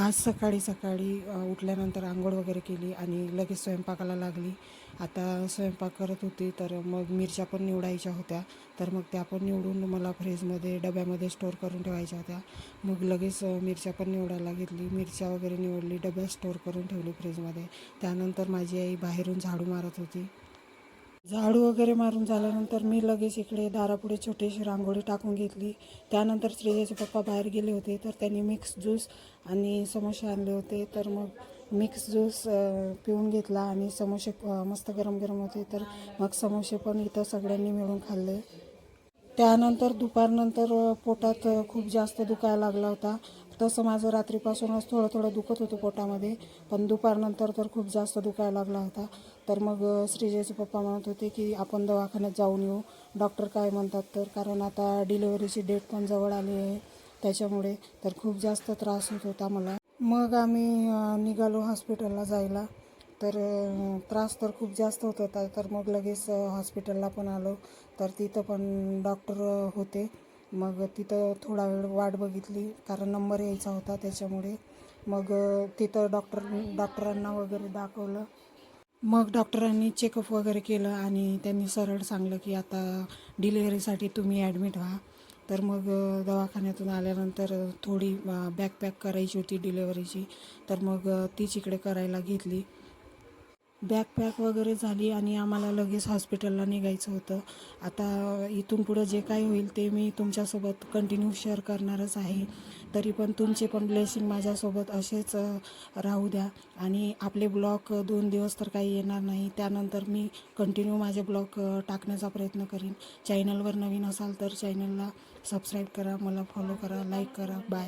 आज सकाळी सकाळी उठल्यानंतर अंघोळ वगैरे केली आणि लगेच स्वयंपाकाला लागली. आता स्वयंपाक करत होती तर मग मिरच्या पण निवडायच्या होत्या. तर मग त्या पण निवडून मला फ्रीजमध्ये डब्यामध्ये स्टोअर करून ठेवायच्या होत्या. मग लगेच मिरच्या पण निवडायला घेतली. मिरच्या वगैरे निवडली, डब्यात स्टोअर करून ठेवली फ्रीजमध्ये. त्यानंतर माझी आई बाहेरून झाडू मारत होती. झाडू वगैरे मारून झाल्यानंतर मी लगेच इकडे दारापुढे छोटीशी रांगोळी टाकून घेतली. त्यानंतर श्रेयाचे पप्पा बाहेर गेले होते तर त्यांनी मिक्स ज्यूस आणि समोसे आणले होते. तर मग मिक्स ज्यूस पिऊन घेतला आणि समोसे मस्त गरम गरम होते. तर मग समोसे पण इथं सगळ्यांनी मिळून खाल्ले. त्यानंतर दुपारनंतर पोटात खूप जास्त दुखायला लागला होता. तसं माझं रात्रीपासूनच थोडं थोडं दुखत होतं पोटामध्ये, पण दुपारनंतर तर खूप जास्त दुखायला लागला होता. तर मग श्रीजयचे पप्पा म्हणत होते की आपण दवाखान्यात जाऊन येऊ, डॉक्टर काय म्हणतात तर, कारण आता डिलिव्हरीची डेट पण जवळ आली आहे त्याच्यामुळे. तर खूप जास्त त्रास होत होता मला. मग आम्ही निघालो हॉस्पिटलला जायला. तर त्रास तर खूप जास्त होत होता. तर मग लगेच हॉस्पिटलला पण आलो. तर तिथं पण डॉक्टर होते. मग तिथं थोडा वेळ वाट बघितली कारण नंबर यायचा होता त्याच्यामुळे. मग तिथं डॉक्टरांना वगैरे दाखवलं. मग डॉक्टरांनी चेकअप वगैरे केलं आणि त्यांनी सरळ सांगलं की आता डिलिव्हरीसाठी तुम्ही ॲडमिट व्हा. तर मग दवाखान्यातून आल्यानंतर थोडी बॅग पॅक करायची होती डिलिव्हरीची. तर मग तीच इकडे करायला घेतली. बॅग पॅक वगैरे झाली आणि आम्हाला लगेच हॉस्पिटलला निघायचं होतं. आता इथून पुढं जे काही होईल ते मी तुमच्यासोबत कंटिन्यू शेअर करणारच आहे. तरी पण तुमचे पण ब्लेसिंग माझ्यासोबत असेच राहू द्या. आणि आपले ब्लॉग 2 दिवस तर काही येणार नाही. त्यानंतर मी कंटिन्यू माझे ब्लॉग टाकण्याचा प्रयत्न करीन. चॅनलवर नवीन असाल तर चॅनलला सबस्क्राईब करा, मला फॉलो करा, लाईक करा. बाय.